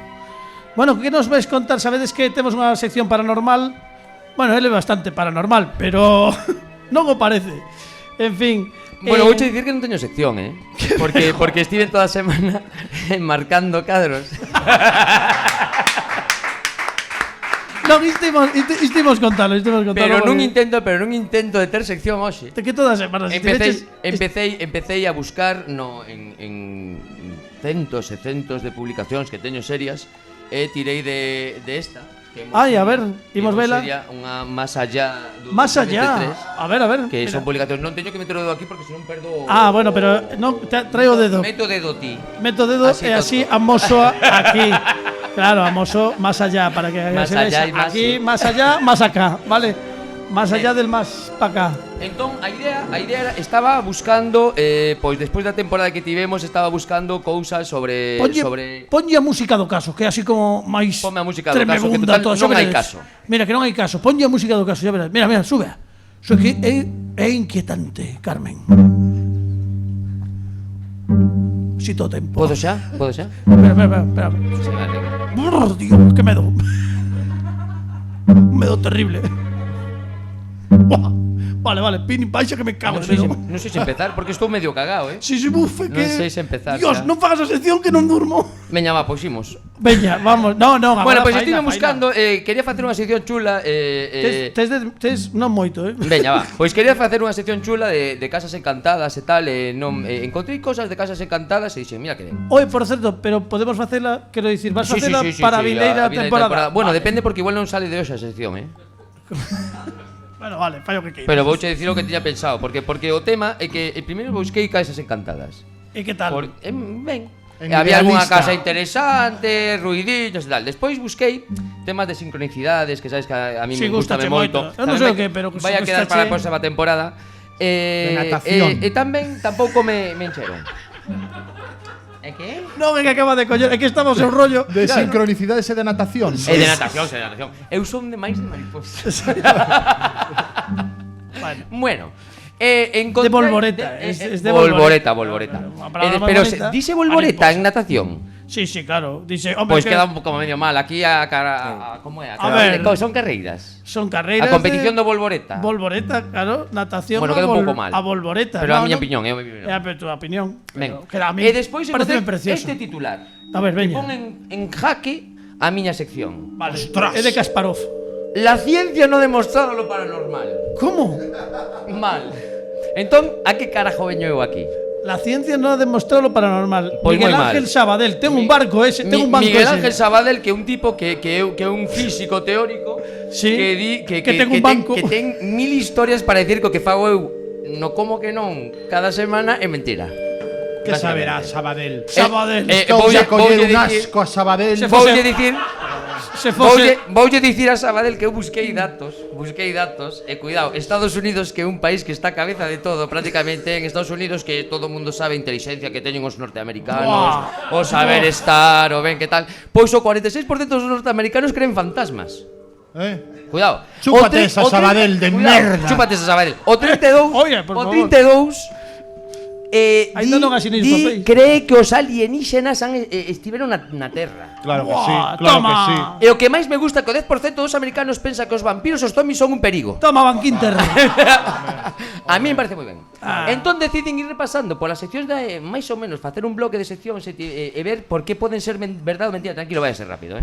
Bueno, que nos vais contar? Sabedes que temos unha sección paranormal. Bueno, ele é bastante paranormal, pero non o parece. En fin. Bueno, vouche dicir que non teño sección, porque estive toda a semana marcando cadros. Non, istimos contalo. Pero nun intento de ter sección hoxe. Que todas as semanas Empecei a buscar en centos e centos de publicacións que teño serias e tirei de esta. Ai, a ver, imos vela. Sería unha Más allá do Más allá. 2023, A ver. que mira. son publicacións. Non teño que meter o dedo aquí porque senón perdo. Bueno, pero non traio o dedo. Meto o dedo ti. Meto o dedo Así e así amoso aquí. Claro, amoso más allá para que Más se allá vexa. y más Aquí, sí. más allá, más acá, ¿vale? Más allá del más para acá. Entón, a idea era, estaba buscando, pois despois da temporada que tivemos, estaba buscando cousas sobre... Ponlle a música do caso, que é así como máis Ponme a música do caso, que tremebunda, total todo, non xa hai veredes. caso. Mira, que non hai caso. Ponlle a música do caso, xa verás. Mira, sube. Iso que é inquietante, Carmen. Si todo tempo. Podo xa? Espera. Brrr, Dios, que medo. Medo terrible. Buah. Vale, Pini, baixa que me cago. Non sei se empezar, porque estou medio cagao, Sí, bufe, que... Non sei se empezar. Dios, xa. non fagas a sección que non durmo. Veña, va, pois imos. Veña, vamos. No, Bueno, agora pois faina, estive buscando, quería facer unha sección chula. Tes non moito, Veña, va. Pois quería facer unha sección chula de casas encantadas e tal, encontrei cosas de casas encantadas e dixen, mira que ben. Oye, por certo, pero podemos facela, quero dicir, vas facela para a vindeira temporada. Bueno, depende porque igual non sale de hoxe a sección, Bueno, vale, fallo que queiras. Pero vouche dicir o que tiña pensado, porque o tema é que primeiro busquei casas encantadas. E que tal? Ben. En Había algunha idealista. casa interesante, ruidiños e tal. Despois busquei temas de sincronicidades, que sabes que a mí Sí, me gustame gústache moito. moito. Eu non sei o que, pero que vai a quedar para a gústache. próxima temporada. De natación. E tamén tampouco me encheron. É que? Non, é que acaba de coller, é que estamos en rollo. De sincronicidades e de natación. É de natación. Eu son de máis de mariposas. Bueno, encontrei... De volvoreta, es de volvoreta. Unha palabra moi Pero bonita. dice volvoreta en natación. Sí, claro. Dice, hombre, Pois queda un pouco medio mal. Aquí a cara... Como é? A ver. Son carreiras. Son carreiras. A competición do volvoreta. Volvoreta, claro, natación. Bueno, queda un pouco mal. A volvoreta. Pero a miña opinión, é a miña opinión. Pero tu opinión. Ben. Queda a mí. E despois Pareceme encontrei precioso. este titular. A ver, veña. Pon en jaque a miña sección. Vale. É de Kasparov. La ciencia no ha demostrado lo paranormal. ¿Cómo? Mal. Entón, a que carajo veño eu aquí? La ciencia no ha demostrado lo paranormal. Pois Miguel moi mal. Ángel Sabadell, ten un barco ese, ten un banco Miguel ese. Ángel Sabadell, que é un tipo que é un físico teórico, Sí, que di que ten un banco. que ten 1000 historias para decir que o que fago eu no como que non cada semana é mentira. Que saberá Sabadell? Sabadell. Voulle a coller un dicir- asco a Sabadell. Voulle dicir Se fose Voulle dicir a Sabadell que eu busquei datos e cuidado, Estados Unidos, que é un país que está a cabeza de todo prácticamente, en Estados Unidos que todo o mundo sabe a inteligencia que teñen os norteamericanos, o saber estar, o ben que tal. Pois o 46% dos norteamericanos creen fantasmas. Cuidado. Chúpate esa Sabadell de merda. Chúpate esa Sabadell. O 32, Oye, por o favor. 32 Ainda non asinei os papeis. cree que os alienígenas estiveron na Terra. Claro que sí, Buah, claro toma. que sí. E o que máis me gusta é que o 10% dos americanos pensa que os vampiros e os zombies son un perigo. Toma, Van Quinter. A mí me parece moi ben. Entón deciden ir repasando polas seccións de máis ou menos facer un bloque de seccións e ver por que poden ser verdade ou mentira. Tranquilo, vai a ser rápido,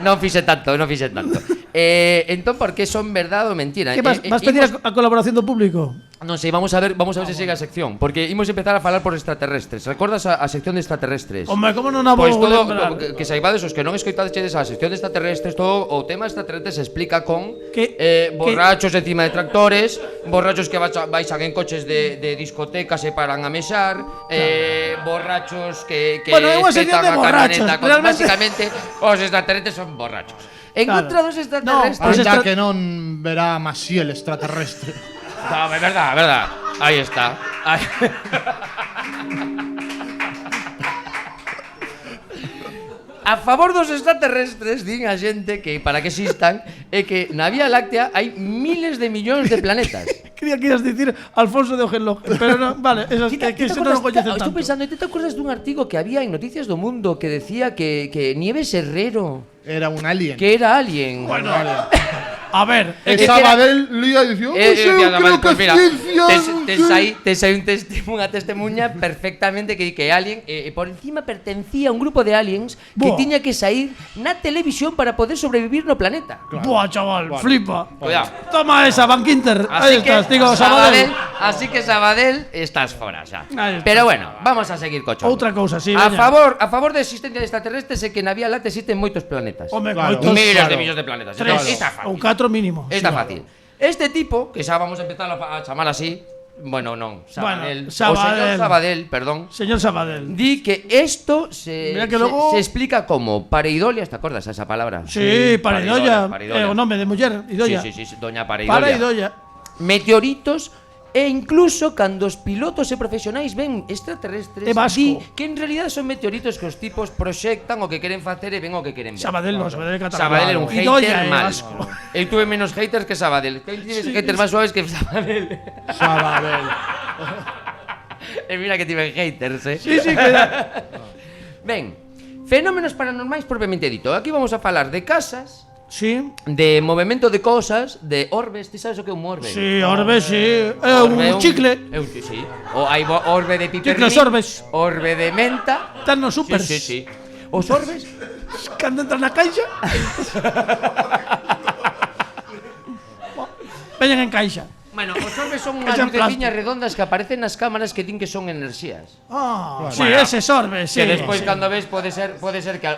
non fixe tanto. Entón, por que son verdade ou mentira? Que vas pedir a colaboración do público? Non sei, vamos a ver se sigue a sección, porque imos empezar a falar por extraterrestres. Recordas a sección de extraterrestres? Hombre, como non a vou Pois todo, lembrar? que saibades os que non escoitadedes a sección de extraterrestres, todo o tema extraterrestres se explica con borrachos encima de tractores, borrachos que baixan en coches de discotecas e paran a mesar, borrachos que Bueno, é unha sección de petan a borrachos, camioneta, realmente. básicamente os extraterrestres son borrachos. En Claro. contra dos extraterrestres, Anda que non verá Masiel extraterrestre. no, é verdad. Aí está. A favor dos extraterrestres din a xente que para que existan é que na Vía Láctea hai miles de millóns de planetas. Quería que ibas dicir Alfonso de Ogenlo, pero non, vale, esas que se non o coñecen Estou tanto. pensando, te acuerdas dun artigo que había en Noticias do Mundo que decía que Nieves Herrero Era un alien. que era alien? Bueno, a ver, E Sabadell lía e dicía, creo que mira, ciencia... tes aí unha testemunha perfectamente que é alien e por encima pertencía a un grupo de aliens que Buah. tiña que sair na televisión para poder sobrevivir no planeta. buah, chaval, flipa. Cuidado. Toma esa, Van Quinter. Ahí estás, digo, Sabadell. Así que Sabadell estás fora xa. Ahí está. Pero bueno, vamos a seguir co chongo. Outra cousa, sí, a veña. favor da existencia de extraterrestres é que na Vía Láctea existen moitos planetas. Home, Claro. moitos. Miles claro. de millóns de planetas. Tres Está fácil. ou 4 mínimo. Está Sí. fácil. Este tipo, que xa vamos a empezar a chamar así, bueno, non, Sabadell, Bueno, o señor Sabadell, perdón, Señor Sabadell. di que esto Mira que logo- se explica como pareidolia, ¿te acuerdas esa palabra? Sí, Pareidolla. pareidolia. O nome de muller, Idoia. Sí, doña Pareidolia. Pareidolla. Meteoritos e incluso cando os pilotos e profesionais ven extraterrestres É vasco. di que en realidad son meteoritos que os tipos proxectan o que queren facer e ven o que queren ver. Sabadell non, Sabadell é catalán. Sabadell era un Idoia hater é mal. vasco. Eu tuve menos haters que Sabadell. Tienes haters máis suaves que Sabadell. Sabadell. E mira que tiven haters, Sí, cuidado. Ben, fenómenos paranormais propiamente dito. Aquí vamos a falar de casas, Sí. de movemento de cosas, de orbes. Ti sabes o que é un orbe? Sí, orbe, sí. Orbe é Un chicle. Sí. O hai orbe de pipermín, Chicles orbes. orbe de menta. Están nos supers. Sí. Os orbes Cando entran na caixa. Veñen en caixa. Bueno, os orbes son unhas Esa en luceciñas plástico. redondas que aparecen nas cámaras que din que son enerxías. Ah, sí, Bueno, ese sorbe, sí. Que despois sí. cando ves pode ser que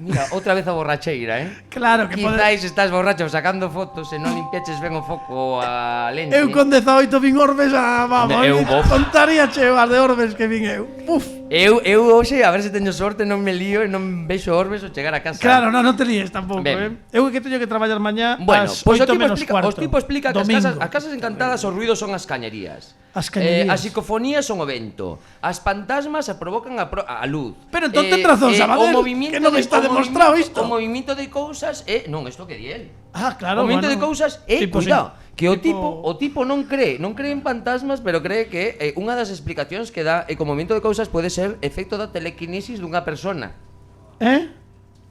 mira, outra vez a borracheira, Claro que pode. Quizáis estás borracho sacando fotos e non limpiaches ben o foco a lente. Eu con 18 vin orbes a... Vamos, Eu vou. contaría cheo as de orbes que vin eu. Uf. Eu hoxe, a ver se teño sorte, non me lío e non vexo orbes ao chegar a casa. Claro, non te líes tampouco, Ben. Eu que teño que traballar mañá Bueno, ás pois 8 menos cuarto. o tipo explica que Domingo. as casas encantadas os ruidos son as cañerías. As cañerías. As psicofonías son o vento. As fantasmas provocan a luz. Pero entón ten razón, Sabadell, que non está demostrado isto. O movimento de cousas non, isto que di el. Ah, claro, O movimento bueno. de cousas Tipo, cuidado, sí. que o tipo non cree en fantasmas, pero cree que unha das explicacións que dá é que o movimento de cousas pode ser efecto da telequinesis dunha persona.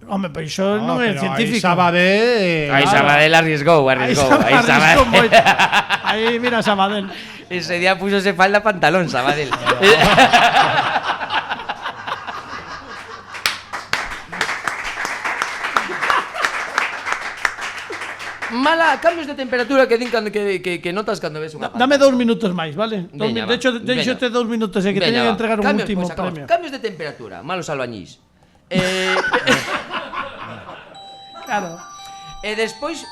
Home, pois iso non é pero científico. Aí Sabadell... Aí Sabadell arriesgou. Aí Sabadell moito. Aí mira Sabadell. Ese día pusose falda pantalón, Sabadell. Cambios de temperatura que din que notas cando ves unha Dame 2 minutos máis, vale? Veña, De hecho, deixote 2 minutos e que teño que entregar un último premio. Cambios de temperatura, malos albañís. Claro. E despois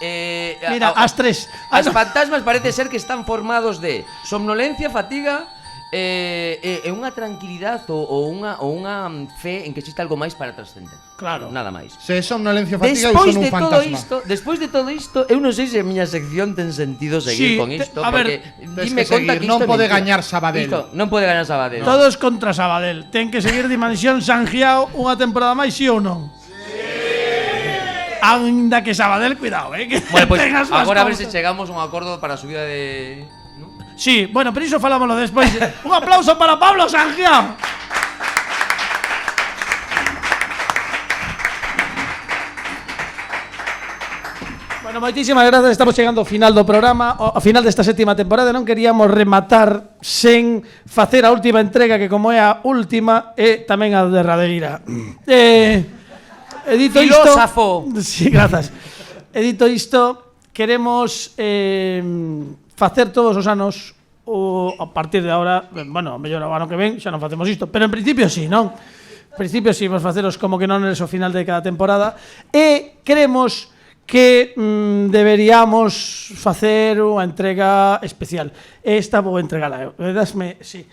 Mira, as 3. As fantasmas parece ser que están formados de somnolencia, fatiga e unha tranquilidade ou unha fe en que existe algo máis para trascender. Claro. Nada máis. Se é somnolencia fatiga, eu son un fantasma. Despois de todo isto, eu non sei se a miña sección ten sentido seguir Sí, con isto, a ver, porque tes dime que conta seguir, que non isto é pode mentira. gañar Sabadell. Isto non pode gañar Sabadell. Todos contra Sabadell. Ten que seguir Dimensión Sanjiao unha temporada máis, sí ou non? Ainda que Sabadell, cuidado, que Bueno, pois ten as súas agora a ver se cousas. chegamos a un acordo para a subida de... ¿no? Sí, bueno, pero iso falámoslo despois. Un aplauso para Pablo Sangiao. Bueno, moitísimas grazas, estamos chegando ao final do programa, ao final desta sétima temporada. Non queríamos rematar sen facer a última entrega, que como é a última, é tamén a derradeira. Edito isto... Filósafo. Sí, grazas. Edito isto, queremos facer todos os anos, a partir de agora, bueno, mellor o ano que ven, xa non facemos isto, pero en principio sí, non? En principio sí, vamos faceros como que non eres o final de cada temporada, e queremos que deberíamos facer unha entrega especial. Esta vou entregala eu. Dasme, sí.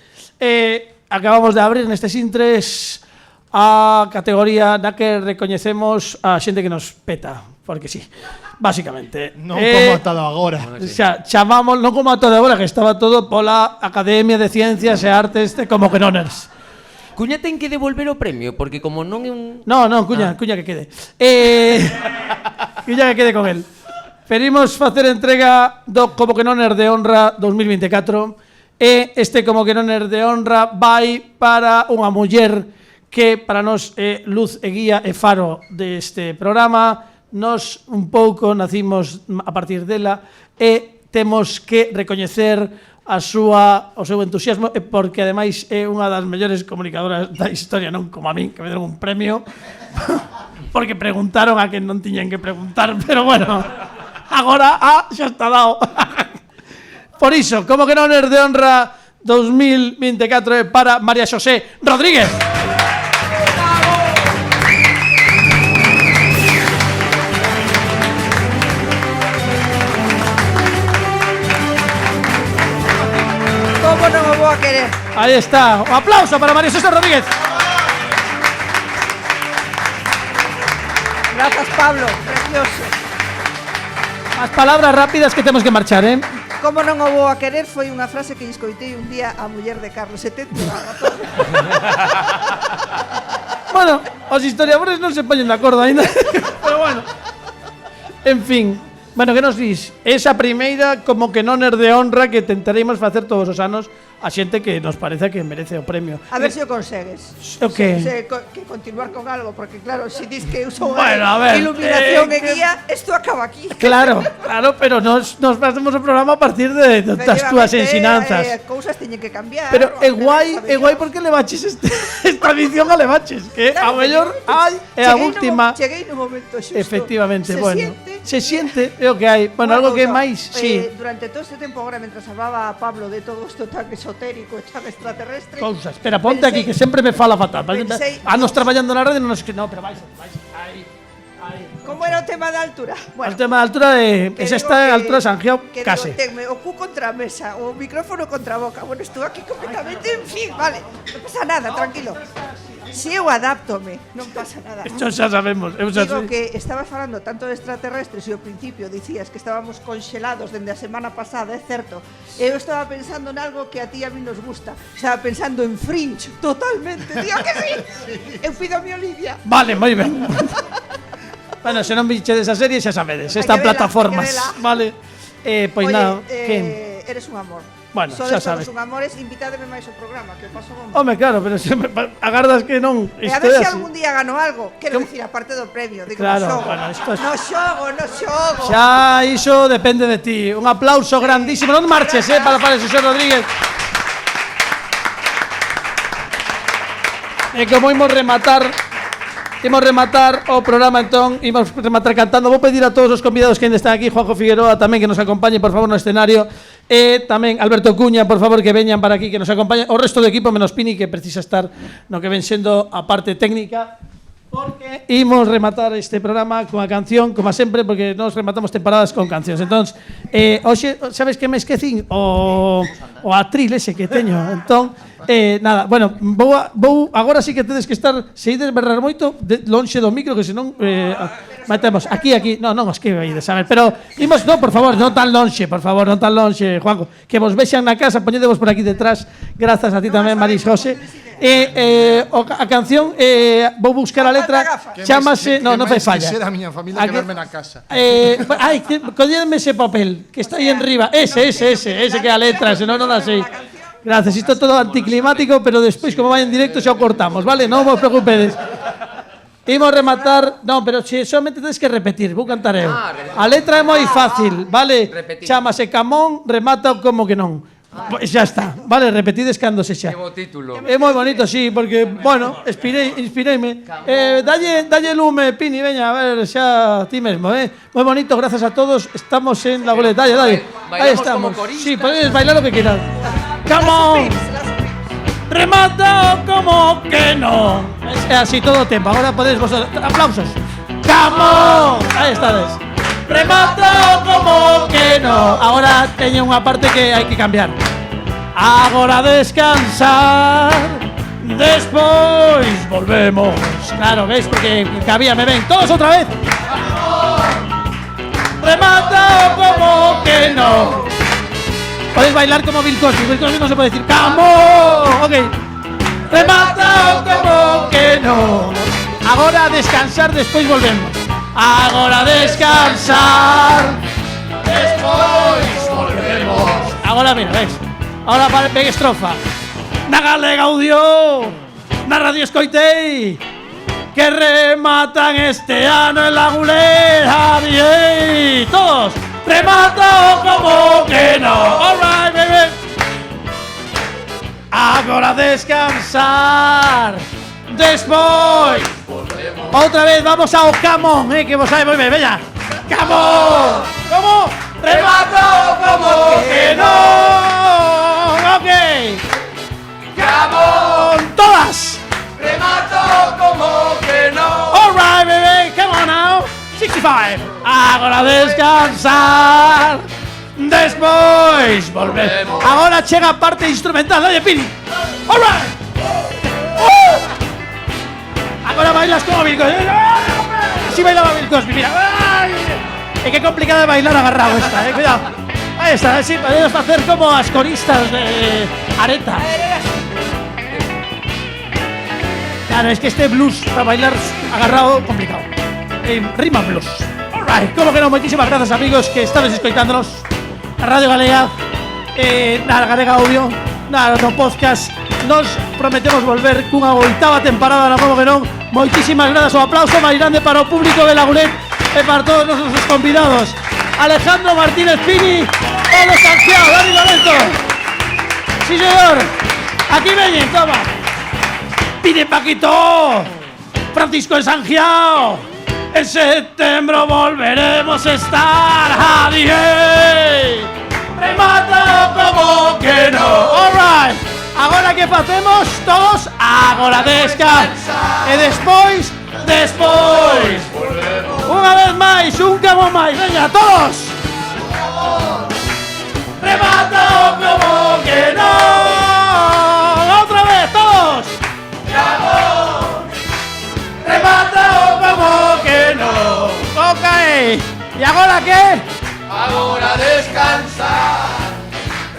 Acabamos de abrir nestes intres a categoría na que recoñecemos a xente que nos peta, porque sí, básicamente. Non como atado agora. Xa, chamamos, non como atado agora, que estaba todo pola Academia de Ciencias e Artes de Como que Noners. Cuña ten que devolver o premio, porque como non é un... No, Cuña que quede. Cuña que quede con él. Pedimos facer entrega do Como que Noner de Honra 2024 e este Como que Noner de Honra vai para unha muller que para nós é luz e guía e faro deste programa. Nós un pouco nacimos a partir dela e temos que recoñecer o seu entusiasmo, e porque ademais é unha das mellores comunicadoras da historia, non como a min, que me deron un premio porque preguntaron a quen non tiñan que preguntar, pero bueno, agora xa está dado. Por iso, Como que Noner de Honra 2024 para María Xosé Rodríguez. Como non o vou a querer? Aí está, un aplauso para María Xosé Rodríguez. Grazas, Pablo, precioso. As palabras rápidas que temos que marchar, Como non o vou a querer foi unha frase que escoitei un día a muller de Carlos VII. Bueno, os historiadores non se poñen de acordo aínda. Pero bueno. En fin. Bueno, que nos dis? Esa primeira Como que Noner de Honra que tentaremos facer todos os anos a xente que nos parece que merece o premio. A ver se o consegues. O que? Que continuar con algo, porque claro, se dis que uso bueno, a ver, iluminación e guía, isto acaba aquí. Claro, pero nos facemos o programa a partir de das túas ensinanzas. Cousas teñen que cambiar. Pero é guai porque levaches esta edición a levaches, que claro, a mellor é a última. Cheguei no momento xusto. Efectivamente, bueno. Se siente, é o que hai. Bueno, algo que máis, sí. Durante todo este tempo agora, mentras hablaba a Pablo de todo isto tan esotérico e tan extraterrestre. Cousa, espera, ponte aquí que sempre me fala fatal. Anos traballando na radio non nos que no, pero vais aí. Como era o tema da altura? Bueno, o tema da altura esa está a altura de Sangiao, case. Tenme o cu contra a mesa, o micrófono contra a boca. Bueno, estou aquí completamente, en fin, vale. Non pasa nada, tranquilo. Si eu adáptome, non pasa nada. Isto xa sabemos. Digo que estabas falando tanto de extraterrestres e ao principio dicías que estábamos conxelados dende a semana pasada, é certo. Eu estaba pensando en algo que a ti a mí nos gusta. Estaba pensando en Fringe, totalmente. Digo que sí. Eu pido a mi Olivia. Vale, moi ben. Bueno, se non vichedes a serie xa sabedes, está en plataformas, vale? Pois nada, que eres un amor. Bueno, xa sabes. Son amores, invitádeme máis ao programa, que o paso bomba. Home, claro, pero se agardas que non. A ver se algún día gano algo. Quero dicir, aparte do premio, digo, claro, no xogo. Bueno, no xogo. Xa, iso depende de ti. Un aplauso grandísimo. Non marches, para Xosé Rodríguez. E como imos rematar o programa, entón, imos rematar cantando. Vou pedir a todos os convidados que ainda están aquí, Juanjo Figueroa tamén, que nos acompañe, por favor, no escenario, e tamén Alberto Cuña, por favor, que veñan para aquí, que nos acompañen, o resto do equipo, menos Pini, que precisa estar no que ven sendo a parte técnica, porque imos rematar este programa con a canción, como sempre, porque nos rematamos temporadas con cancións. Entón, hoxe, sabes que me esquecín? O atril ese que teño. Entón, Nada, bueno, vou agora sí que tedes que estar se ides berrar moito lonxe do micro, que senón matemos aquí, non, es que vai de saber, pero imos, no, por favor, non tan lonxe, Juanjo, que vos vexan na casa, poñedevos por aquí detrás, grazas a ti tamén, Maris José. A canción, vou buscar a letra, chamase, non fai falla. Quixera a miña familia que verme na casa. Colledme ese papel, que está aí enriba, ese que é a letra, senón non a sei. Gracias, isto é todo anticlimático, pero despois, como vai en directo, xa o cortamos, vale? Non vos preocupedes. Imos rematar... Non, pero solamente tedes que repetir, vou cantar eu. A letra é moi fácil, vale? Chámase Camón, remata como que non. Pois xa está, vale? Repetides cando se xa. Que bo título. É moi bonito, sí, porque, bueno, inspireime. Dalle lume, Pini, veña, a ver, xa ti mesmo, Moi bonito, grazas a todos. Estamos en la goleta, dalle. Aí estamos. Sí, podedes bailar lo que queráis. Come on. Remata como que no. Es así todo o tempo. Agora podéis vosotros. Aplausos. Come on. Aí estades. Remata como que no. Agora teño unha parte que hai que cambiar. Agora descansar. Despois volvemos. Claro, veis, porque cabía, me ven. Todos outra vez. Remata como que no. Podéis bailar como Bill Cosby. Bill Cosby no se puede decir ¡Camo! Ok. Remata como que no. Agora descansar, despois volvemos. Agora descansar, despois volvemos. Agora mira, ves. Ahora ven estrofa. Na galega audio, na radio escoitei que rematan este ano en la gulera. DJ. Todos. Remata como que no. Alright, baby. Agora descansar. Despois volvemos. Outra vez vamos ao Camón, que vos sabe moi ben, veña. Camón. Como? Remata como que no. Ok. Camón. Todas. Remata como que no. Alright, baby. Come on now. 65. Agora descansar. Despois volvemos. Agora chega a parte instrumental, dalle Pini. Alright. Agora bailas como Bill Cosby. Así bailaba Bill Cosby, mira. É que complicada de bailar agarrado esta, cuidado. Aí está, así podemos facer como as coristas de Areta. Claro, es que este blues para bailar agarrado complicado. Rima blues. Alright, como que non, moitísimas grazas amigos que estabes escoitándonos a Radio Galega, na Galega Audio, no podcast. Nos prometemos volver cunha 8ª temporada na como que non. Moitísimas grazas, o aplauso máis grande para o público de La Gulet e para todos os nosos convidados. Alejandro Martínez Pini, Pablo Santiago, Dani Lorenzo. Sí, señor. Aquí veñen, toma. Pini Paquito, Francisco Ensangiao. En septiembre volveremos a estar. Adiós. Remata como que no. Alright. Agora que facemos todos, agora descansar. E despois volvemos. Unha vez máis, un camo máis, veña, todos. Remata como que no. Outra vez, todos. Remata como que no. Ok. E agora que? Agora descansar.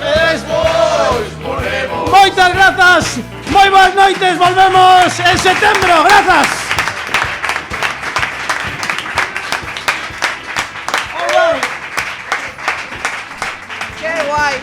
Despois volvemos. Moitas grazas. Moi boas noites. Volvemos en setembro. Grazas. ¡Qué guay!